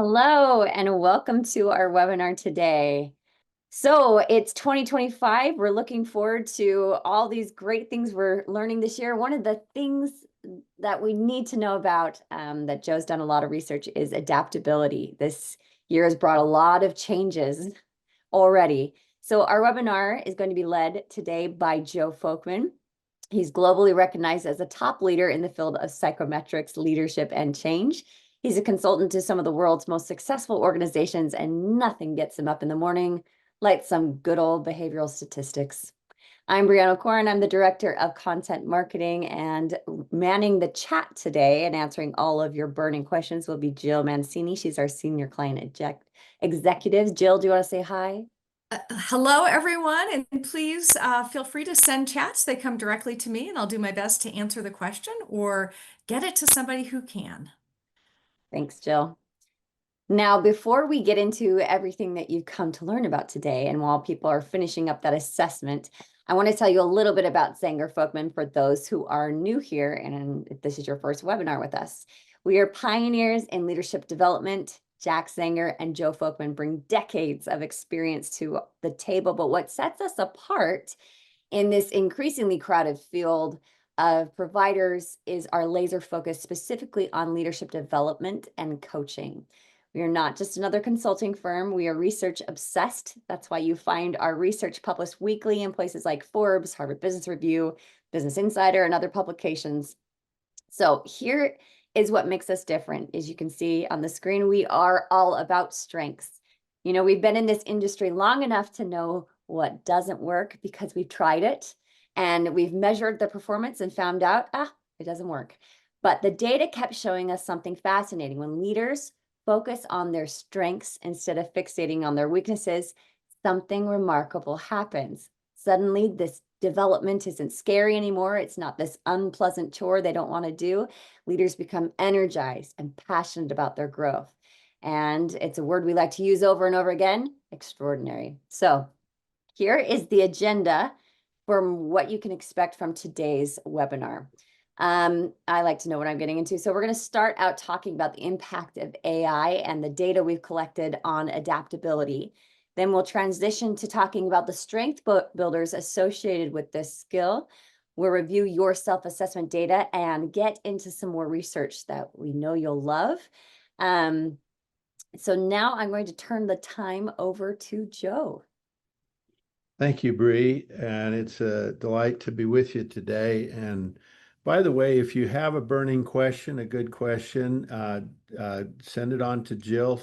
Hello and welcome to our webinar today. So it's 2025. We're looking forward to all these great things we're learning this year. One of the things that we need to know about that Joe's done a lot of research is adaptability. This year has brought a lot of changes already. So our webinar is going to be led today by Joe Folkman. He's globally recognized as a top leader in the field of psychometrics, leadership, and change. He's a consultant to some of the world's most successful organizations, and nothing gets him up in the morning like some good old behavioral statistics. I'm Brianna Corrin. I'm the Director of Content Marketing, and manning the chat today and answering all of your burning questions will be Jill Mancini. She's our Senior Client Executive. Jill, do you want to say hi? Hello, everyone, and please feel free to send chats. They come directly to me, and I'll do my best to answer the question or get it to somebody who can. Thanks, Jill. Now, before we get into everything that you've come to learn about today, and while people are finishing up that assessment, I want to tell you a little bit about Zenger Folkman for those who are new here, and if this is your first webinar with us. We are pioneers in leadership development. Jack Zenger and Joe Folkman bring decades of experience to the table, but what sets us apart in this increasingly crowded field of providers is our laser focus specifically on leadership development and coaching. We are not just another consulting firm. We are research obsessed. That's why you find our research published weekly in places like Forbes, Harvard Business Review, Business Insider, and other publications. So here is what makes us different. As you can see on the screen, we are all about strengths. You know, we've been in this industry long enough to know what doesn't work because we've tried it and we've measured the performance and found out, it doesn't work. But the data kept showing us something fascinating. When leaders focus on their strengths instead of fixating on their weaknesses, something remarkable happens. Suddenly, this development isn't scary anymore. It's not this unpleasant chore they don't want to do. Leaders become energized and passionate about their growth. And it's a word we like to use over and over again, extraordinary. So here is the agenda for what you can expect from today's webinar. I like to know what I'm getting into. So we're going to start out talking about the impact of AI and the data we've collected on adaptability. Then we'll transition to talking about the strength builders associated with this skill. We'll review your self-assessment data and get into some more research that we know you'll love. So now I'm going to turn the time over to Joe. Thank you, Bree, and it's a delight to be with you today. And by the way, if you have a burning question, a good question, send it on to Jill.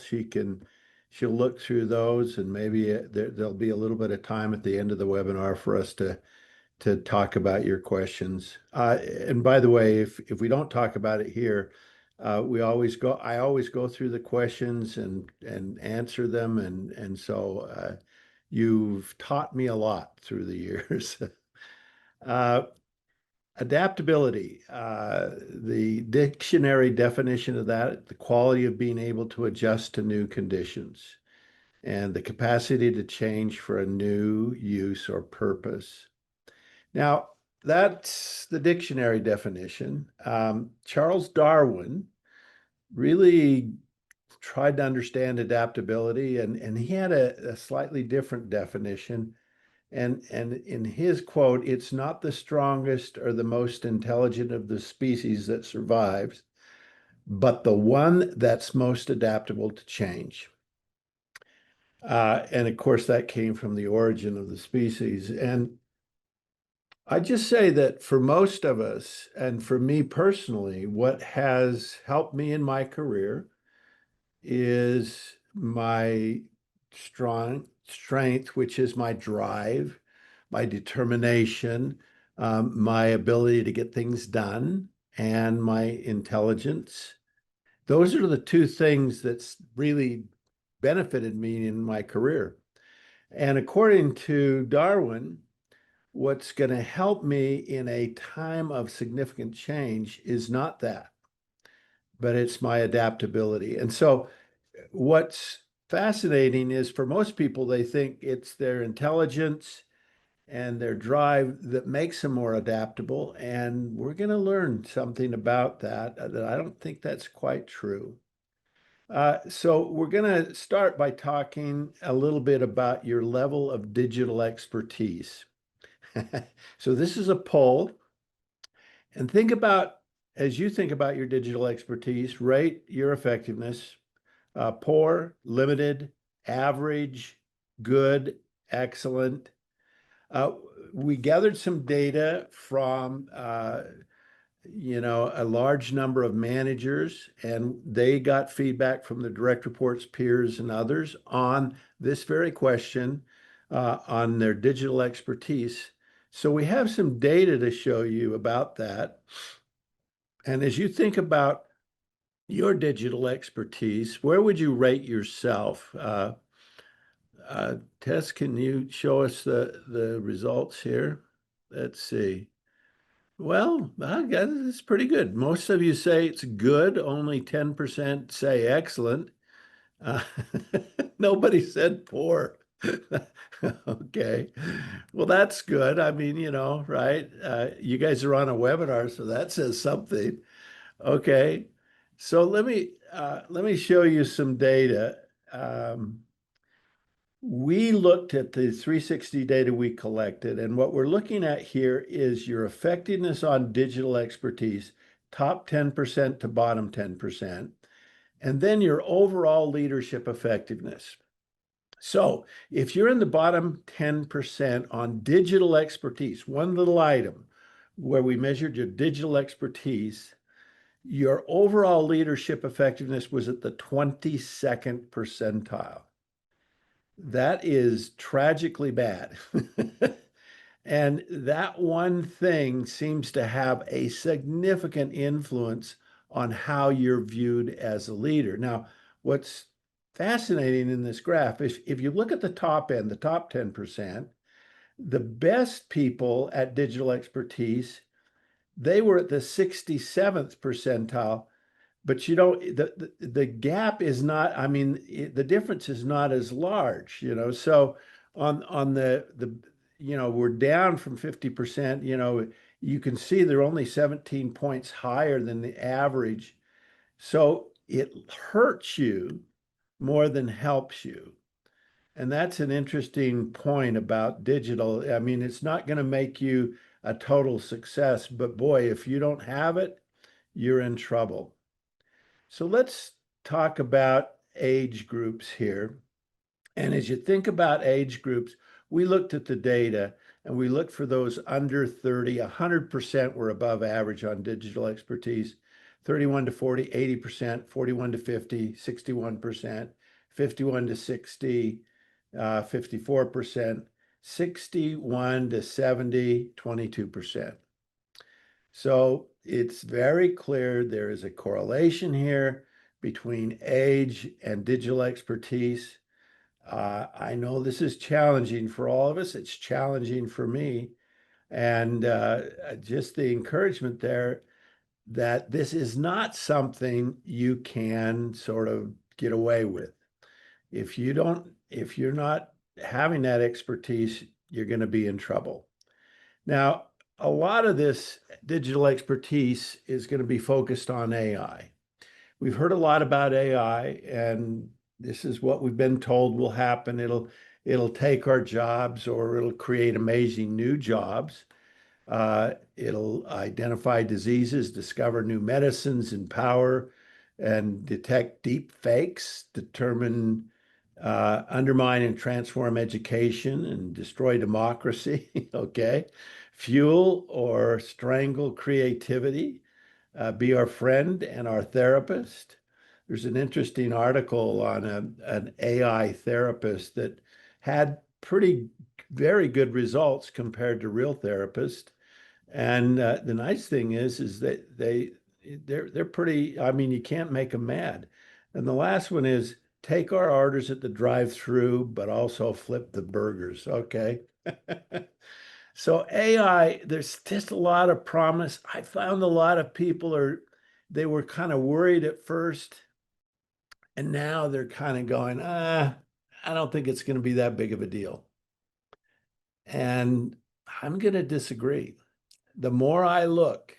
She'll look through those, and maybe there'll be a little bit of time at the end of the webinar for us to talk about your questions. And by the way, if we don't talk about it here, I always go through the questions and answer them, and so you've taught me a lot through the years. Adaptability, the dictionary definition of that, the quality of being able to adjust to new conditions and the capacity to change for a new use or purpose. Now, that's the dictionary definition. Charles Darwin really tried to understand adaptability, and he had a slightly different definition. And in his quote, it's not the strongest or the most intelligent of the species that survives, but the one that's most adaptable to change. And of course, that came from the origin of the species. And I just say that for most of us, and for me personally, what has helped me in my career is my strength, which is my drive, my determination, my ability to get things done, and my intelligence. Those are the two things that's really benefited me in my career. And according to Darwin, what's going to help me in a time of significant change is not that, but it's my adaptability. And so what's fascinating is for most people, they think it's their intelligence and their drive that makes them more adaptable. And we're going to learn something about that I don't think that's quite true. So we're going to start by talking a little bit about your level of digital expertise. So this is a poll, and think about, as you think about your digital expertise, rate your effectiveness, poor, limited, average, good, excellent. Uh, we gathered some data from a large number of managers, and they got feedback from the direct reports, peers, and others on this very question on their digital expertise. So we have some data to show you about that. And as you think about your digital expertise, where would you rate yourself? Tess, can you show us the results here? Let's see. Well, I guess it's pretty good. Most of you say it's good. Only 10% say excellent. Uh, Nobody said poor. Okay. Well, that's good. I mean, right? You guys are on a webinar, so that says something. Okay. So let me show you some data. We looked at the 360 data we collected, and what we're looking at here is your effectiveness on digital expertise, top 10% to bottom 10%, and then your overall leadership effectiveness. So if you're in the bottom 10% on digital expertise, one little item where we measured your digital expertise, your overall leadership effectiveness was at the 22nd percentile. That is tragically bad. And that one thing seems to have a significant influence on how you're viewed as a leader. Now, what's fascinating in this graph is if you look at the top end, the top 10%, the best people at digital expertise, they were at the 67th percentile, but the gap is not, I mean, the difference is not as large, so on we're down from 50%, you can see they're only 17 points higher than the average, so it hurts you more than helps you. And that's an interesting point about digital. I mean, it's not going to make you a total success, but boy, if you don't have it, you're in trouble. So let's talk about age groups here. And as you think about age groups, we looked at the data and we looked for those under 30, 100% were above average on digital expertise, 31 to 40, 80%, 41 to 50, 61%, 51 to 60, 54%, 61 to 70, 22%. So it's very clear there is a correlation here between age and digital expertise. I know this is challenging for all of us. It's challenging for me. And just the encouragement there that this is not something you can sort of get away with. If you're not having that expertise, you're going to be in trouble. Now, a lot of this digital expertise is going to be focused on AI. We've heard a lot about AI, and this is what we've been told will happen. It'll take our jobs, or it'll create amazing new jobs. It'll identify diseases, discover new medicines, empower and detect deep fakes, determine, undermine and transform education and destroy democracy. Okay. Fuel or strangle creativity, be our friend and our therapist. There's an interesting article on an AI therapist that had very good results compared to real therapists. And the nice thing is that they're pretty, I mean, you can't make them mad. And the last one is take our orders at the drive-through, but also flip the burgers. Okay. So AI, there's just a lot of promise. I found a lot of people they were kind of worried at first, and now they're kind of going, I don't think it's going to be that big of a deal. And I'm going to disagree. The more I look,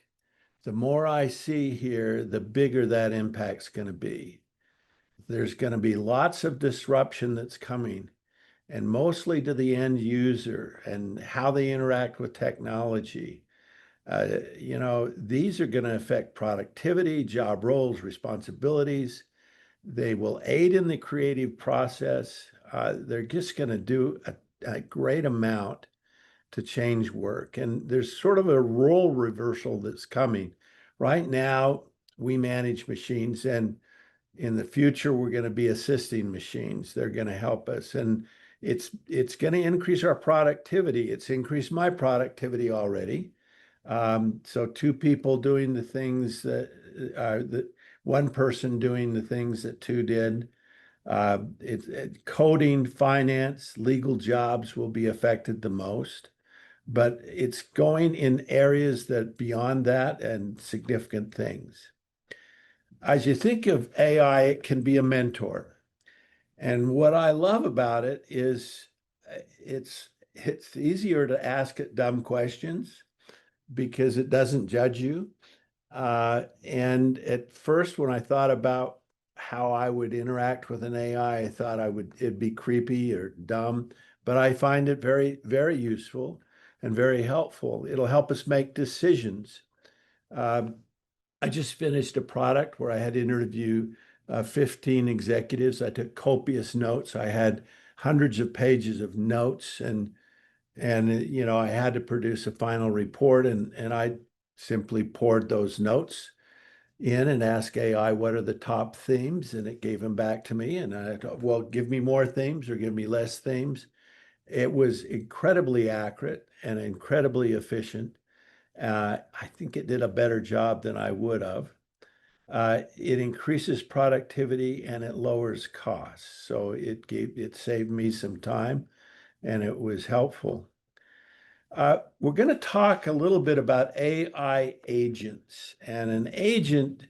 the more I see here, the bigger that impact's going to be. there's going to be lots of disruption that's coming, and mostly to the end user and how they interact with technology. These are going to affect productivity, job roles, responsibilities. They will aid in the creative process. They're just going to do a great amount to change work. And there's sort of a role reversal that's coming. Right now, we manage machines, and in the future, we're going to be assisting machines. They're going to help us. And it's going to increase our productivity. It's increased my productivity already. So two people doing the things that one person doing the things that two did. Coding, finance, legal jobs will be affected the most, but it's going in areas that beyond that and significant things. As you think of AI, it can be a mentor. And what I love about it is it's easier to ask it dumb questions because it doesn't judge you. And at first, when I thought about how I would interact with an AI, I thought it'd be creepy or dumb, but I find it very, very useful and very helpful. It'll help us make decisions. I just finished a product where I had to interview 15 executives. I took copious notes. I had hundreds of pages of notes, and I had to produce a final report, and I simply poured those notes in and asked AI, what are the top themes? And it gave them back to me. And I thought, well, give me more themes or give me less themes. It was incredibly accurate and incredibly efficient. I think it did a better job than I would have. It increases productivity and it lowers costs. So it saved me some time and it was helpful. We're going to talk a little bit about AI agents. And an agent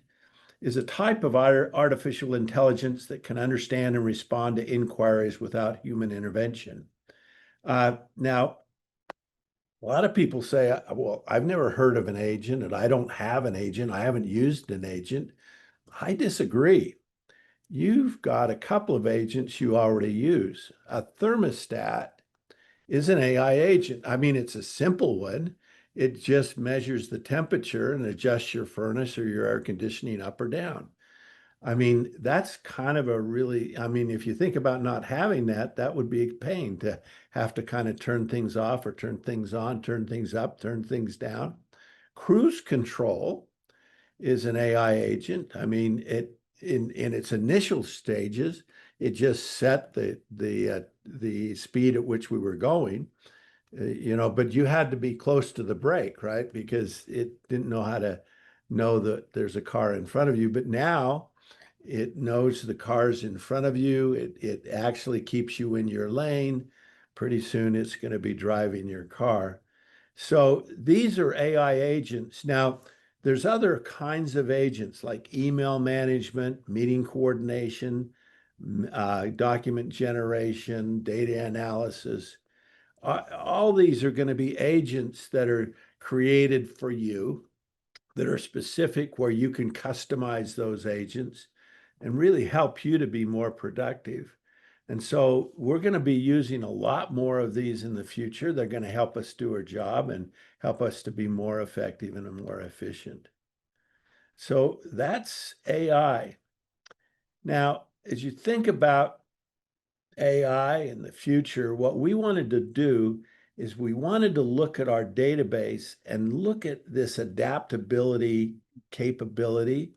is a type of artificial intelligence that can understand and respond to inquiries without human intervention. Now, a lot of people say, well, I've never heard of an agent and I don't have an agent. I haven't used an agent. I disagree. You've got a couple of agents you already use. A thermostat is an AI agent. I mean, it's a simple one. It just measures the temperature and adjusts your furnace or your air conditioning up or down. I mean, that's kind of if you think about not having that, that would be a pain to have to kind of turn things off or turn things on, turn things up, turn things down. Cruise control is an AI agent. I mean, in its initial stages, it just set the speed at which we were going, but you had to be close to the brake, right? Because it didn't know how to know that there's a car in front of you. But now it knows the cars in front of you. It actually keeps you in your lane. Pretty soon it's going to be driving your car. So these are AI agents. Now, there's other kinds of agents like email management, meeting coordination, document generation, data analysis. All these are going to be agents that are created for you, that are specific, where you can customize those agents and really help you to be more productive. And so we're going to be using a lot more of these in the future. They're going to help us do our job and help us to be more effective and more efficient. So that's AI. Now, as you think about AI in the future, what we wanted to do is we wanted to look at our database and look at this adaptability capability,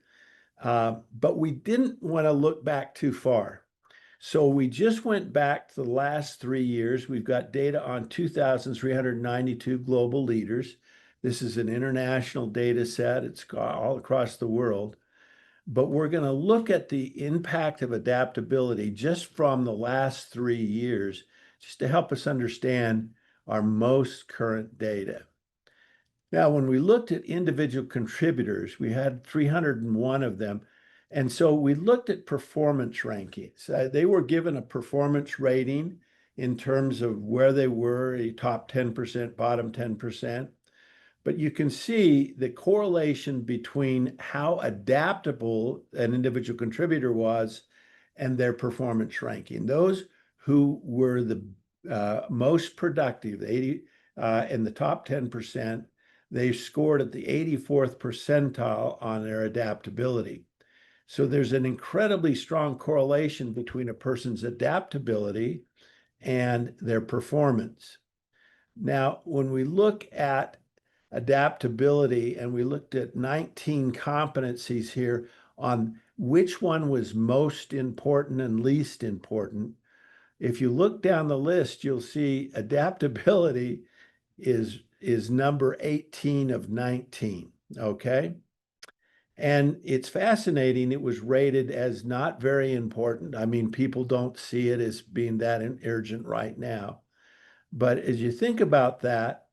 but we didn't want to look back too far. So we just went back to the last 3 years. We've got data on 2,392 global leaders. This is an international data set. It's all across the world. But we're going to look at the impact of adaptability just from the last 3 years, just to help us understand our most current data. Now, when we looked at individual contributors, we had 301 of them. And so we looked at performance rankings. They were given a performance rating in terms of where they were, a top 10%, bottom 10%. But you can see the correlation between how adaptable an individual contributor was and their performance ranking. Those who were the most productive, 80 in the top 10%, they scored at the 84th percentile on their adaptability. So there's an incredibly strong correlation between a person's adaptability and their performance. Now, when we look at adaptability, and we looked at 19 competencies here on which one was most important and least important, if you look down the list, you'll see adaptability is number 18 of 19, okay? And it's fascinating. It was rated as not very important. I mean, people don't see it as being that urgent right now. But as you think about that,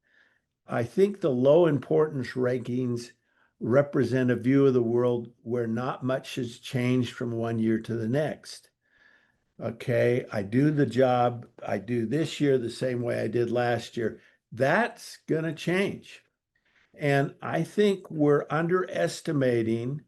I think the low importance rankings represent a view of the world where not much has changed from one year to the next. Okay, I do the job I do this year the same way I did last year. That's going to change. And I think we're underestimating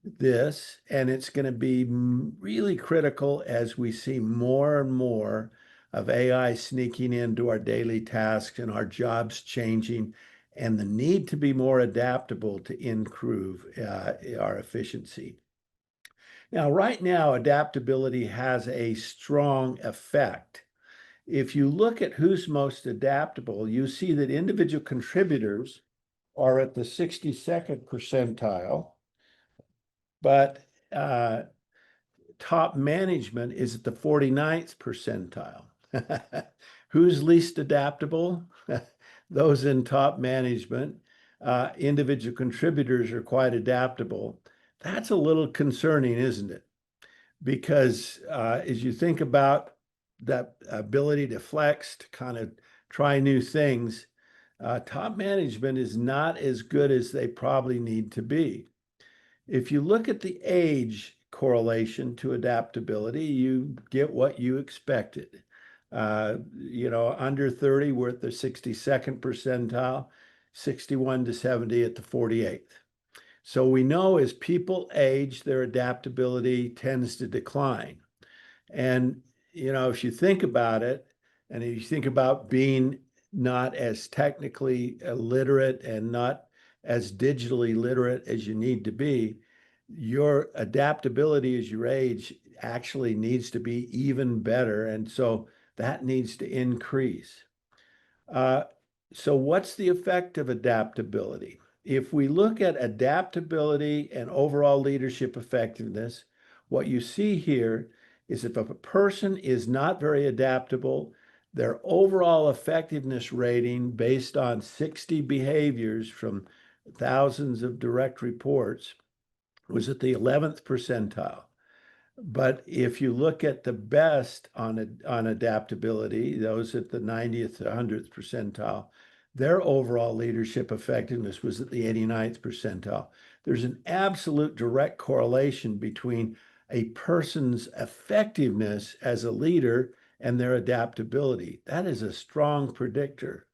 this, and it's going to be really critical as we see more and more of AI sneaking into our daily tasks and our jobs changing, and the need to be more adaptable to improve our efficiency. Now, right now, adaptability has a strong effect. If you look at who's most adaptable, you see that individual contributors are at the 62nd percentile, but top management is at the 49th percentile. Who's least adaptable? Those in top management. Individual contributors are quite adaptable. That's a little concerning, isn't it? Because as you think about that ability to flex, to kind of try new things, top management is not as good as they probably need to be. If you look at the age correlation to adaptability, you get what you expected. Under 30, we're at the 62nd percentile, 61 to 70 at the 48th. So we know as people age, their adaptability tends to decline. And, if you think about it, and if you think about being not as technically literate and not as digitally literate as you need to be, your adaptability as you age actually needs to be even better. And so that needs to increase. So what's the effect of adaptability? If we look at adaptability and overall leadership effectiveness, what you see here is if a person is not very adaptable, their overall effectiveness rating based on 60 behaviors from thousands of direct reports was at the 11th percentile. But if you look at the best on adaptability, those at the 90th to 100th percentile, their overall leadership effectiveness was at the 89th percentile. There's an absolute direct correlation between a person's effectiveness as a leader and their adaptability. That is a strong predictor.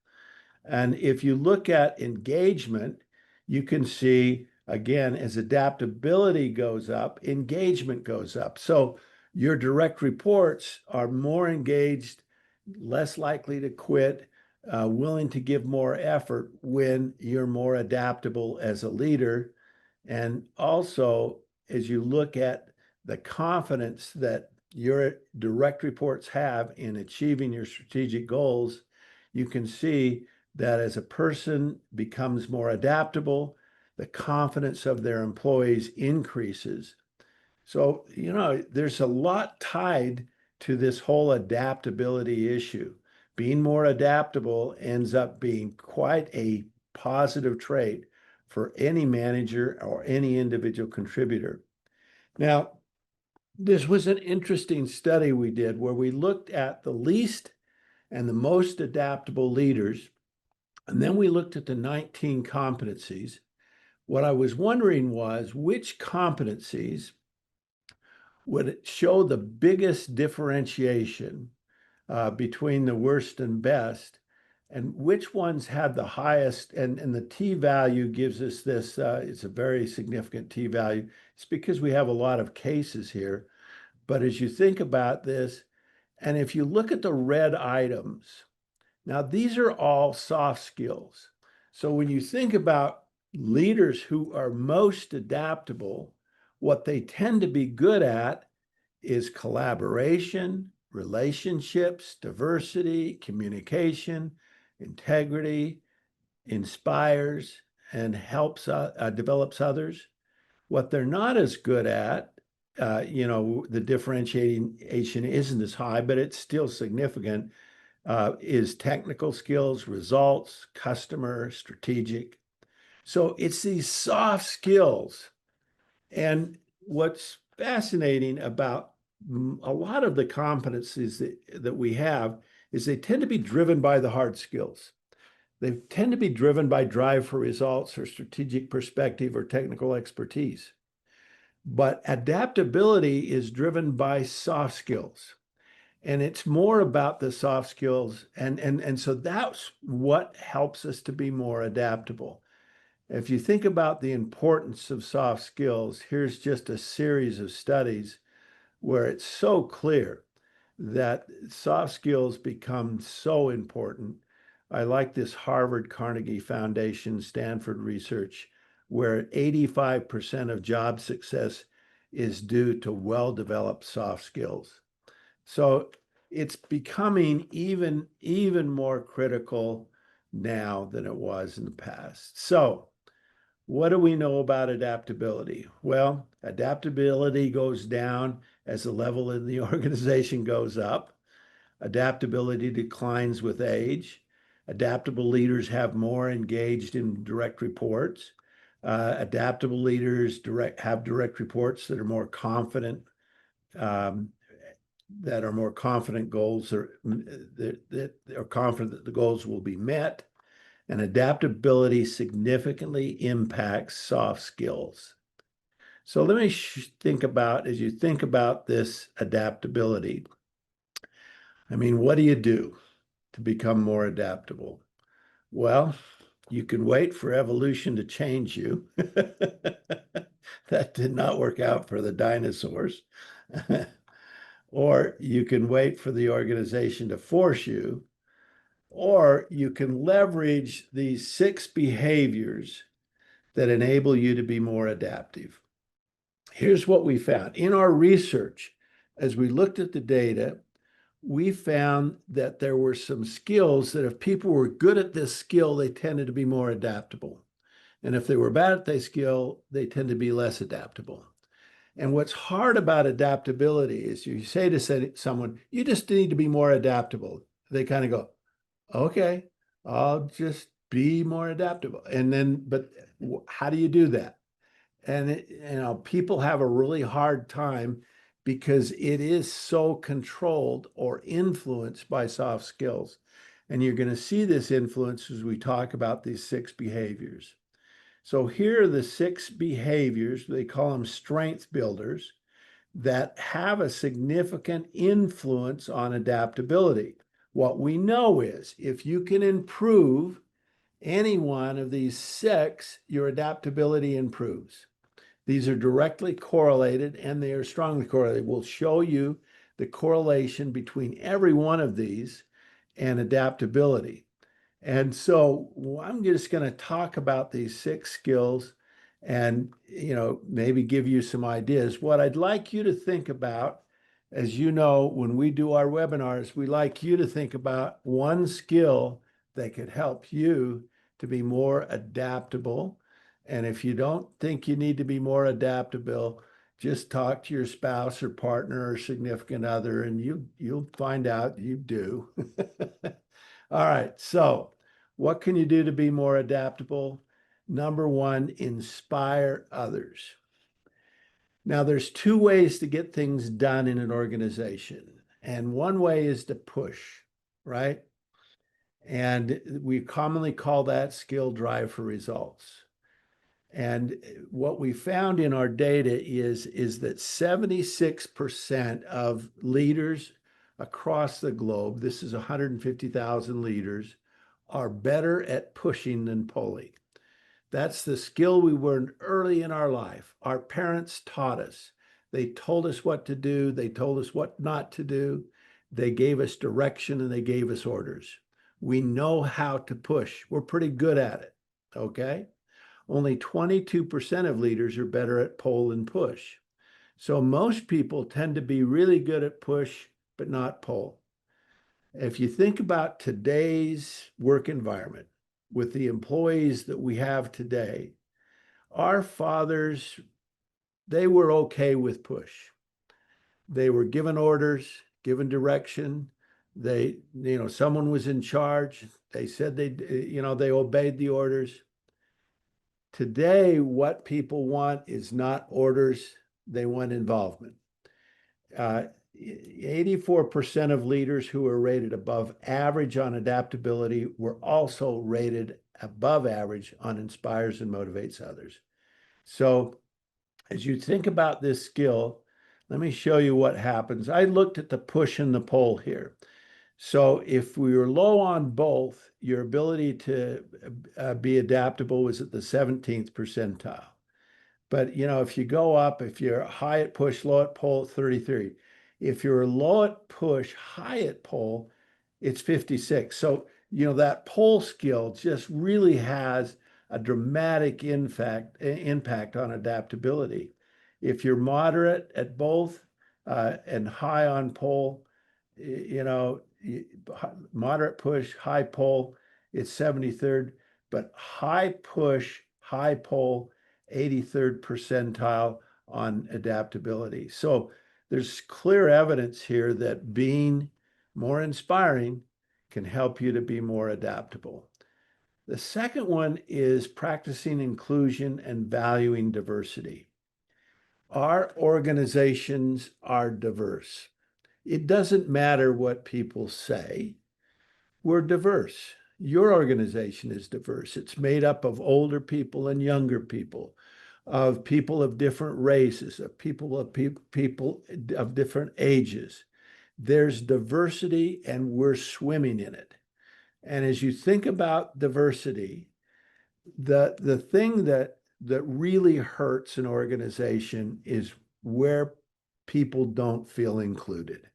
And if you look at engagement, you can see, again, as adaptability goes up, engagement goes up. So your direct reports are more engaged, less likely to quit, willing to give more effort when you're more adaptable as a leader. And also, as you look at the confidence that your direct reports have in achieving your strategic goals, you can see that as a person becomes more adaptable, the confidence of their employees increases. So, there's a lot tied to this whole adaptability issue. Being more adaptable ends up being quite a positive trait for any manager or any individual contributor. Now, this was an interesting study we did where we looked at the least and the most adaptable leaders, and then we looked at the 19 competencies. What I was wondering was which competencies would show the biggest differentiation between the worst and best, and which ones had the highest, and the t-value gives us this, it's a very significant t-value. It's because we have a lot of cases here. But as you think about this, and if you look at the red items, now these are all soft skills. So when you think about leaders who are most adaptable, what they tend to be good at is collaboration, relationships, diversity, communication, integrity, inspires, and helps develops others. What they're not as good at, the differentiation isn't as high, but it's still significant, is technical skills, results, customer, strategic. So it's these soft skills. And what's fascinating about a lot of the competencies that we have is they tend to be driven by the hard skills. They tend to be driven by drive for results or strategic perspective or technical expertise. But adaptability is driven by soft skills. And it's more about the soft skills. And so that's what helps us to be more adaptable. If you think about the importance of soft skills, here's just a series of studies where it's so clear that soft skills become so important. I like this Harvard Carnegie Foundation, Stanford research, where 85% of job success is due to well-developed soft skills. So it's becoming even more critical now than it was in the past. So what do we know about adaptability? Well, adaptability goes down as the level in the organization goes up. Adaptability declines with age. Adaptable leaders have more engaged in direct reports. Adaptable leaders have direct reports that are more confident, goals, or that are confident that the goals will be met. And adaptability significantly impacts soft skills. So let me think about, as you think about this adaptability, I mean, what do you do to become more adaptable? Well, you can wait for evolution to change you. That did not work out for the dinosaurs. Or you can wait for the organization to force you, or you can leverage these 6 behaviors that enable you to be more adaptive. Here's what we found. In our research, as we looked at the data, we found that there were some skills that if people were good at this skill, they tended to be more adaptable. And if they were bad at this skill, they tend to be less adaptable. And what's hard about adaptability is you say to someone, you just need to be more adaptable. They kind of go, okay, I'll just be more adaptable. And then, but how do you do that? And people have a really hard time because it is so controlled or influenced by soft skills. And you're going to see this influence as we talk about these 6 behaviors. So here are the 6 behaviors, they call them strength builders, that have a significant influence on adaptability. What we know is if you can improve any one of these 6, your adaptability improves. These are directly correlated and they are strongly correlated. We'll show you the correlation between every one of these and adaptability. And so I'm just going to talk about these 6 skills and, maybe give you some ideas. What I'd like you to think about, as you know, when we do our webinars, we like you to think about one skill that could help you to be more adaptable. And if you don't think you need to be more adaptable, just talk to your spouse or partner or significant other, and you'll find out you do. All right, so what can you do to be more adaptable? Number 1, inspire others. Now, there's 2 ways to get things done in an organization. And one way is to push, right? And we commonly call that skill drive for results. And what we found in our data is that 76% of leaders across the globe, this is 150,000 leaders, are better at pushing than pulling. That's the skill we learned early in our life. Our parents taught us They told us what to do. They told us what not to do. They gave us direction and they gave us orders. We know how to push. We're pretty good at it, okay? Only 22% of leaders are better at pull than push. So most people tend to be really good at push, but not pull. If you think about today's work environment with the employees that we have today, our fathers, they were okay with push. They were given orders, given direction. Someone was in charge. They said they obeyed the orders. Today, what people want is not orders, they want involvement. 84% of leaders who are rated above average on adaptability were also rated above average on inspires and motivates others. So as you think about this skill, let me show you what happens. I looked at the push and the pull here. So if we were low on both, your ability to be adaptable was at the 17th percentile. But, if you go up, if you're high at push, low at pull, 33. If you're low at push, high at pull, it's 56. So, that pull skill just really has a dramatic impact on adaptability. If you're moderate at both and high on pull, moderate push, high pull, it's 73rd, but high push, high pull, 83rd percentile on adaptability. So there's clear evidence here that being more inspiring can help you to be more adaptable. The second one is practicing inclusion and valuing diversity. Our organizations are diverse. It doesn't matter what people say. We're diverse. Your organization is diverse. It's made up of older people and younger people, of people of different races, of people of different ages. There's diversity and we're swimming in it. And as you think about diversity, the thing that really hurts an organization is where people don't feel included,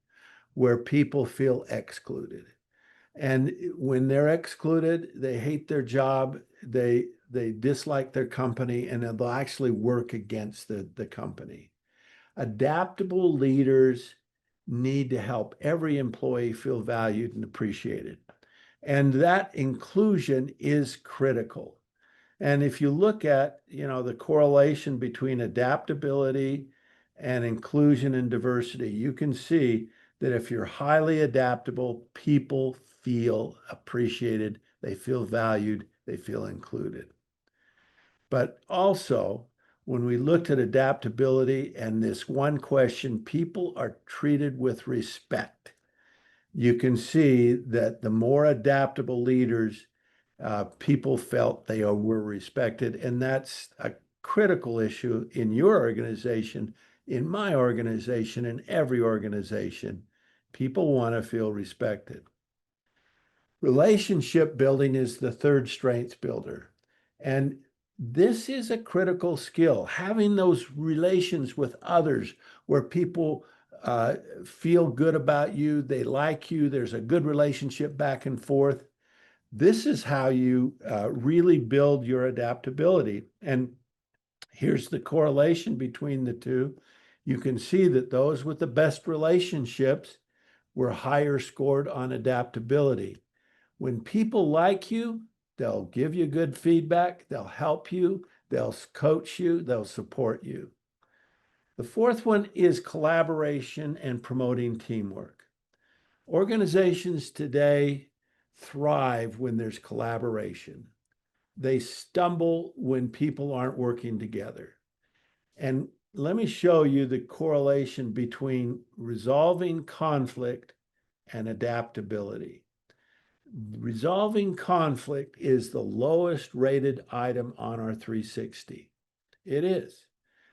where people feel excluded. And when they're excluded, they hate their job, they dislike their company, and they'll actually work against the company. Adaptable leaders need to help every employee feel valued and appreciated. And that inclusion is critical. And if you look at, the correlation between adaptability and inclusion and diversity, you can see that if you're highly adaptable, people feel appreciated, they feel valued, they feel included. But also, when we looked at adaptability and this one question, people are treated with respect. You can see that the more adaptable leaders, people felt they were respected. And that's a critical issue in your organization, in my organization, in every organization. People want to feel respected. Relationship building is the third strength builder. And this is a critical skill, having those relations with others where people feel good about you, they like you, there's a good relationship back and forth. This is how you really build your adaptability. And here's the correlation between the two. You can see that those with the best relationships were higher scored on adaptability. When people like you, they'll give you good feedback, they'll help you, they'll coach you, they'll support you. The fourth one is collaboration and promoting teamwork. Organizations today thrive when there's collaboration. They stumble when people aren't working together. And let me show you the correlation between resolving conflict and adaptability. Resolving conflict is the lowest rated item on our 360. It is.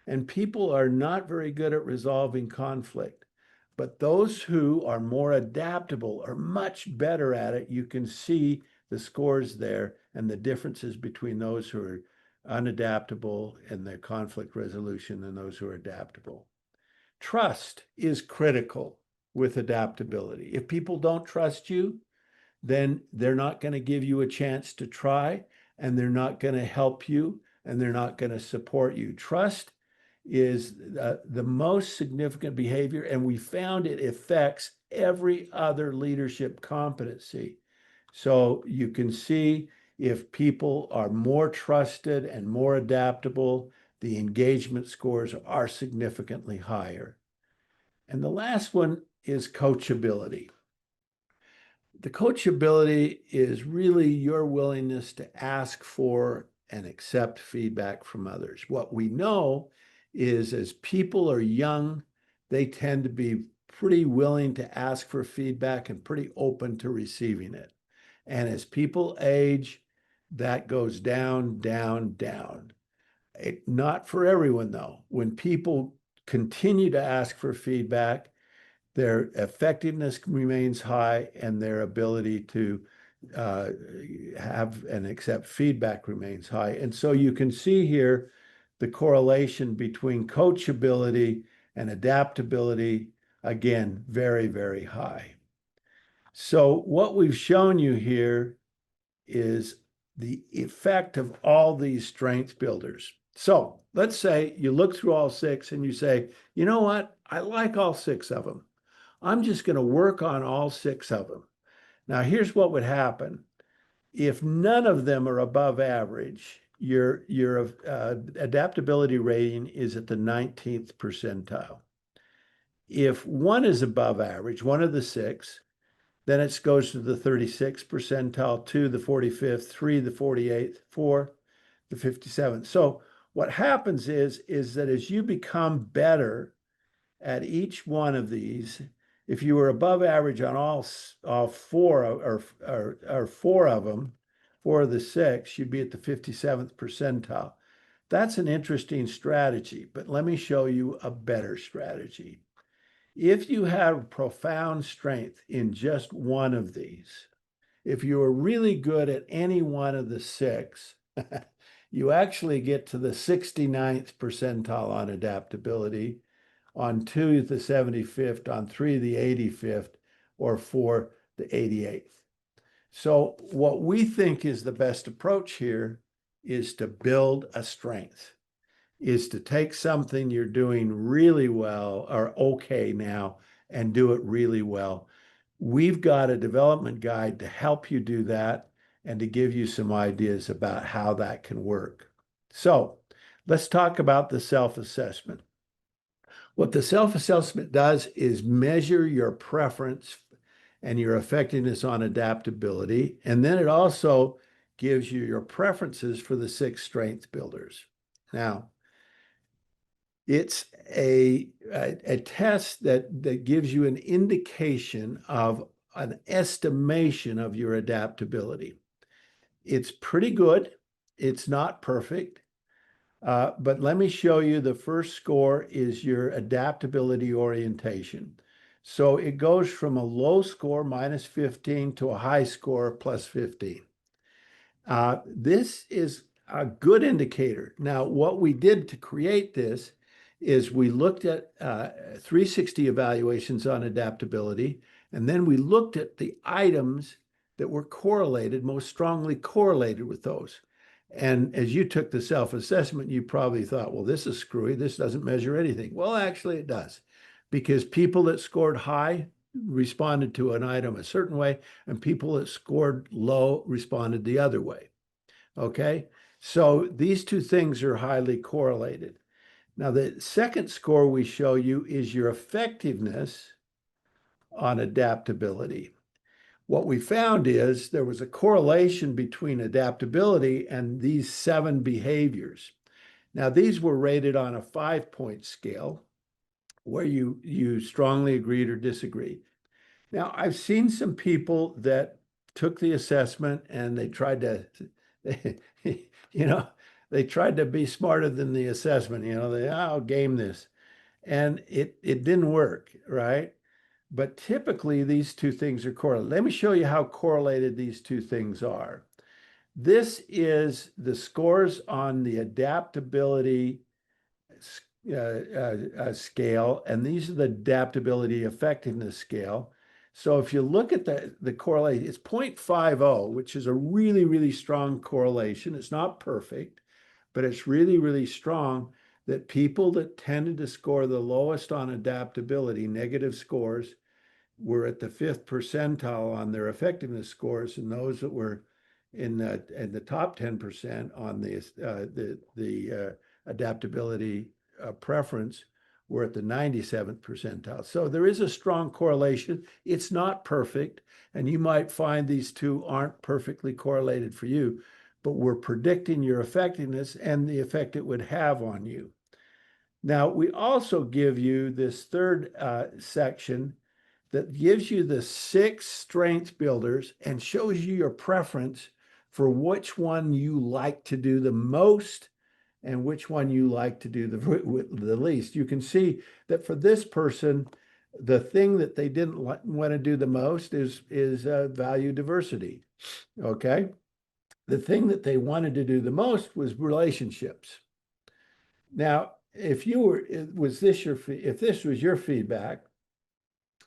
And people are not very good at resolving conflict. But those who are more adaptable are much better at it. You can see the scores there and the differences between those who are unadaptable and their conflict resolution and those who are adaptable. Trust is critical with adaptability. If people don't trust you, then they're not going to give you a chance to try, and they're not going to help you, and they're not going to support you. Trust is the most significant behavior, and we found it affects every other leadership competency. So you can see if people are more trusted and more adaptable, the engagement scores are significantly higher. And the last one is coachability. The coachability is really your willingness to ask for and accept feedback from others. What we know is as people are young, they tend to be pretty willing to ask for feedback and pretty open to receiving it. And as people age, that goes down, down, down. Not for everyone, though. When people continue to ask for feedback, their effectiveness remains high, and their ability to have and accept feedback remains high. And so you can see here the correlation between coachability and adaptability, again, very, very high. So what we've shown you here is the effect of all these strength builders. So let's say you look through all 6 and you say, you know what? I like all 6 of them. I'm just going to work on all 6 of them. Now, here's what would happen. If none of them are above average, your adaptability rating is at the 19th percentile. If one is above average, one of the 6, then it goes to the 36th percentile, 2, the 45th, 3, the 48th, 4, the 57th. So what happens is that as you become better at each one of these, if you were above average on all 4 or 4 of them, 4 of the 6, you'd be at the 57th percentile. That's an interesting strategy, but let me show you a better strategy. If you have profound strength in just one of these, if you are really good at any one of the 6, you actually get to the 69th percentile on adaptability, on 2 the 75th, on 3 the 85th, or 4 the 88th. So what we think is the best approach here is to build a strength, is to take something you're doing really well or okay now and do it really well. We've got a development guide to help you do that and to give you some ideas about how that can work. So let's talk about the self-assessment. What the self-assessment does is measure your preference and your effectiveness on adaptability. And then it also gives you your preferences for the 6 strength builders. Now, it's a test that gives you an indication of an estimation of your adaptability. It's pretty good. It's not perfect. But let me show you, the first score is your adaptability orientation. So it goes from a low score, -15, to a high score, +15. This is a good indicator. Now, what we did to create this is we looked at 360 evaluations on adaptability, and then we looked at the items that were correlated, most strongly correlated with those. And as you took the self-assessment, you probably thought, well, this is screwy. This doesn't measure anything. Well, actually it does, because people that scored high responded to an item a certain way, and people that scored low responded the other way. Okay, so these 2 things are highly correlated. Now, the second score we show you is your effectiveness on adaptability. What we found is there was a correlation between adaptability and these 7 behaviors. Now, these were rated on a 5-point scale where you strongly agreed or disagreed. Now, I've seen some people that took the assessment and they tried to, they tried to be smarter than the assessment. I'll game this. And it didn't work, right? But typically, these 2 things are correlated. Let me show you how correlated these 2 things are. This is the scores on the adaptability scale, and these are the adaptability effectiveness scale. So if you look at the correlation, it's 0.50, which is a really, really strong correlation. It's not perfect, but it's really, really strong that people that tended to score the lowest on adaptability, negative scores, were at the 5th percentile on their effectiveness scores, and those that were in the top 10% on the adaptability preference were at the 97th percentile. So there is a strong correlation. It's not perfect, and you might find these two aren't perfectly correlated for you, but we're predicting your effectiveness and the effect it would have on you. Now, we also give you this third section that gives you the 6 strength builders and shows you your preference for which one you like to do the most and which one you like to do the least. You can see that for this person, the thing that they didn't want to do the most is value diversity. Okay. The thing that they wanted to do the most was relationships. Now, if this was your feedback,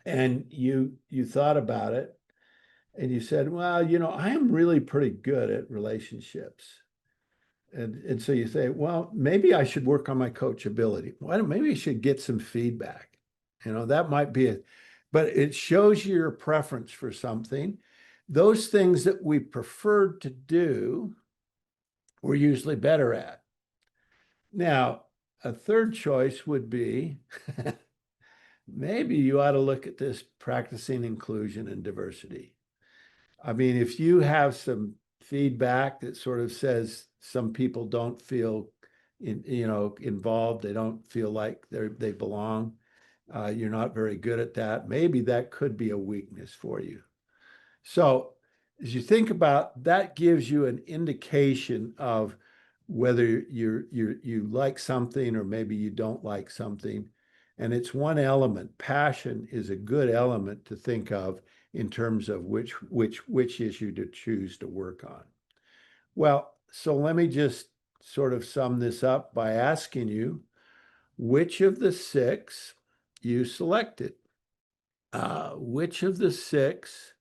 and you thought about it and you said, well, I am really pretty good at relationships. And so you say, well, maybe I should work on my coachability. Maybe I should get some feedback. That might be it. But it shows you your preference for something. Those things that we preferred to do, we're usually better at. Now, a third choice would be maybe you ought to look at this practicing inclusion and diversity. I mean, if you have some feedback that sort of says some people don't feel involved, they don't feel like they belong, you're not very good at that, maybe that could be a weakness for you. So as you think about that, gives you an indication of whether you like something or maybe you don't like something. And it's one element. Passion is a good element to think of in terms of which issue to choose to work on. Well, so let me just sort of sum this up by asking you, which of the 6 you selected? Which of the 6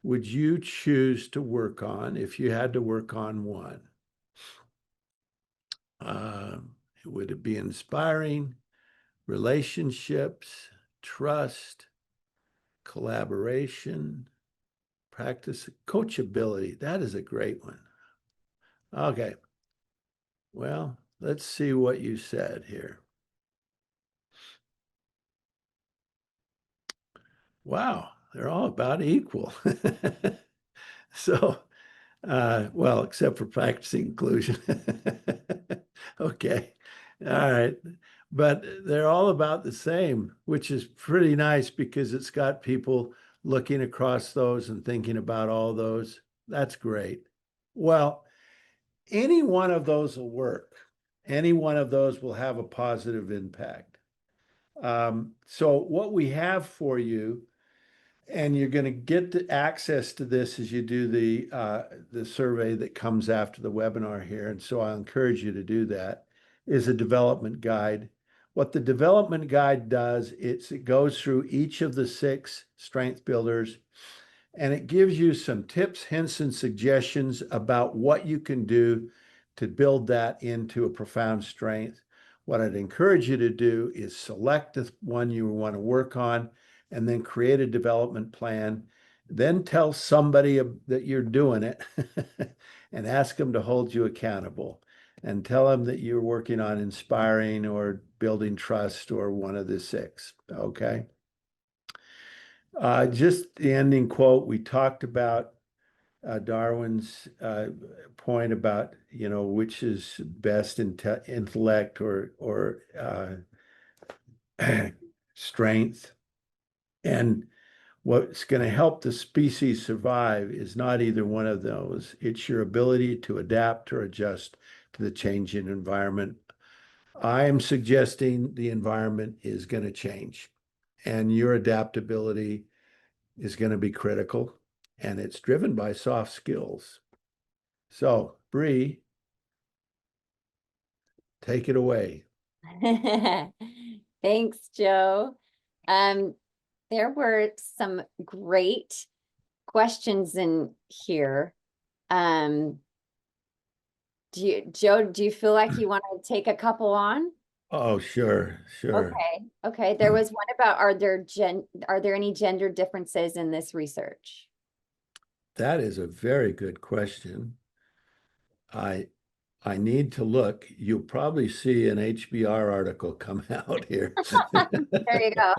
would you choose to work on if you had to work on one? Would it be inspiring, relationships, trust, collaboration, practice, coachability? That is a great one. Okay. Well, let's see what you said here. Wow, they're all about equal. So, well, except for practicing inclusion. Okay. All right. But they're all about the same, which is pretty nice because it's got people looking across those and thinking about all those. That's great. Well, any one of those will work. Any one of those will have a positive impact. So what we have for you, and you're going to get the access to this as you do the survey that comes after the webinar here, and so I encourage you to do that, is a development guide. What the development guide does, it goes through each of the 6 strength builders, and it gives you some tips, hints, and suggestions about what you can do to build that into a profound strength. What I'd encourage you to do is select the one you want to work on and then create a development plan. Then tell somebody that you're doing it and ask them to hold you accountable, and tell them that you're working on inspiring or building trust or one of the 6. Okay. Just the ending quote, we talked about Darwin's point about, which is best intellect or strength. And what's going to help the species survive is not either one of those. It's your ability to adapt or adjust to the changing environment. I am suggesting the environment is going to change, and your adaptability is going to be critical, and it's driven by soft skills. So, Bree, take it away. Thanks, Joe. There were some great questions in here. Joe, do you feel like you want to take a couple on? Oh, sure, sure. Okay. There was one about, are there any gender differences in this research? That is a very good question. I I need to look. You'll probably see an HBR article come out here. There you go.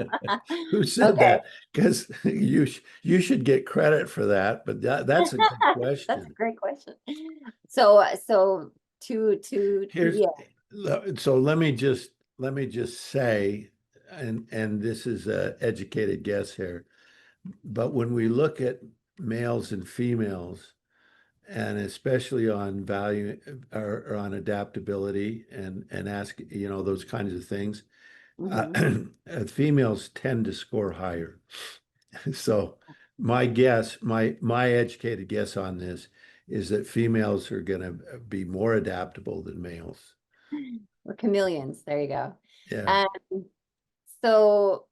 Who said Okay, that? Because you should get credit for that, but that's a good that's a question. great question. So two Here's yeah. so let me just say, and this is a educated guess here, but when we look at males and females, and especially on value or on adaptability and ask, those kinds of things, Mhm. females tend to score higher. So my guess, my educated guess on this is that females are going to be more adaptable than males. We're chameleons. There you go. Yeah. Um, so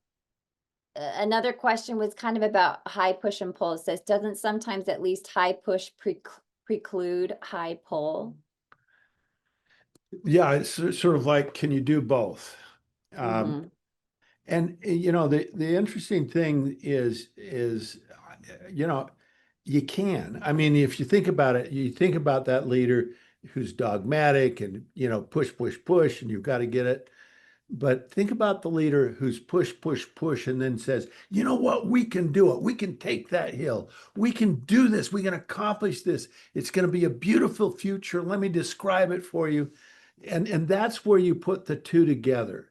another question was kind of about high push and pull. It says, doesn't sometimes at least high push preclude high pull? Yeah, it's sort of like, can you do both? Um, Mhm. and the interesting thing is you know, you can. I mean, if you think about it, you think about that leader who's dogmatic and, push, push, push, and you've got to get it. But think about the leader who's push, push, push, and then says, you know what? We can do it. We can take that hill. We can do this. We can accomplish this. It's going to be a beautiful future. Let me describe it for you. And that's where you put the two together,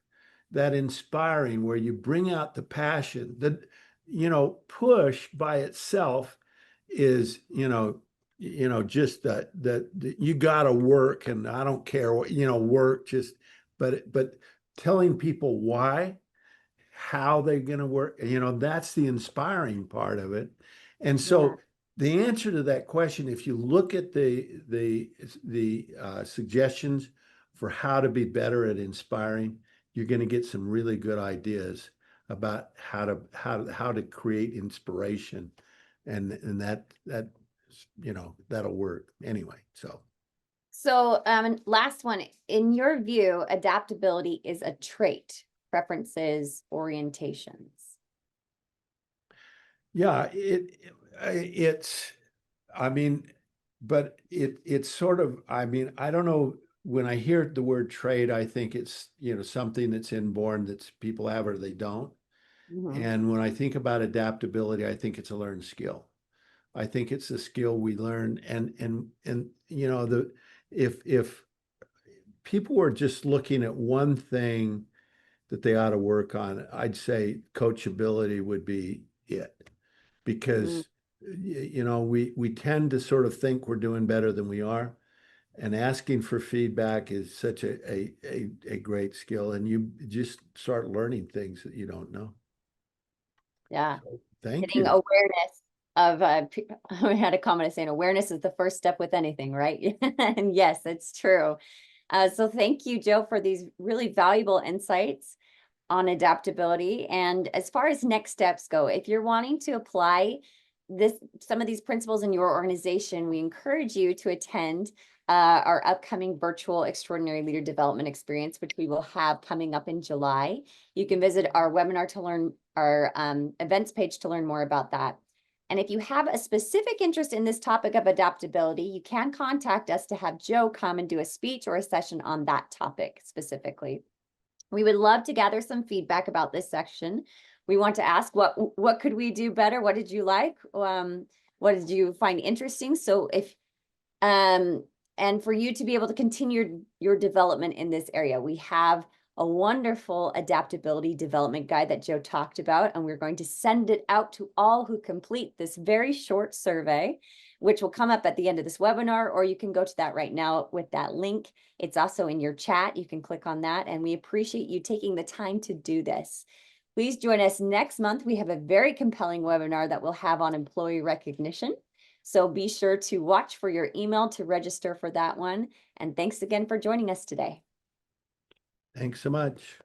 that inspiring, where you bring out the passion. That, push by itself is, just that you got to work, and I don't care what, work, just, but telling people why, how they're going to work, that's the inspiring part of it. And Yeah. so the answer to that question, if you look at the suggestions for how to be better at inspiring, you're going to get some really good ideas about how to create inspiration, and that that'll work anyway. So So, last one, in your view, adaptability is a trait, preferences, orientations. yeah, it's, I mean, but it's sort of, I mean, I don't know, when I hear the word trade, I think it's, something that's inborn, that's people have or they don't. Mhm. And when I think about adaptability, I think it's a learned skill. I think it's a skill we learn, and if people were just looking at one thing that they ought to work on, I'd say coachability would be it, Mm, because we tend to sort of think we're doing better than we are, and asking for feedback is such a great skill, and you just start learning things that you don't know. yeah. So thank Getting you. awareness of I had a comment saying awareness is the first step with anything, right? And yes, it's true. So thank you, Joe, for these really valuable insights on adaptability. And as far as next steps go, if you're wanting to apply some of these principles in your organization, we encourage you to attend our upcoming virtual extraordinary leader development experience, which we will have coming up in July. You can visit our webinar to learn, our events page to learn more about that. And if you have a specific interest in this topic of adaptability, you can contact us to have Joe come and do a speech or a session on that topic specifically. We would love to gather some feedback about this section. We want to ask what could we do better? What did you like? What did you find interesting? So if and for you to be able to continue your development in this area, we have a wonderful adaptability development guide that Joe talked about, and we're going to send it out to all who complete this very short survey, which will come up at the end of this webinar, or you can go to that right now with that link. It's also in your chat. You can click on that, and we appreciate you taking the time to do this. Please join us next month. We have a very compelling webinar that we'll have on employee recognition. So be sure to watch for your email to register for that one. And thanks again for joining us today. Thanks so much.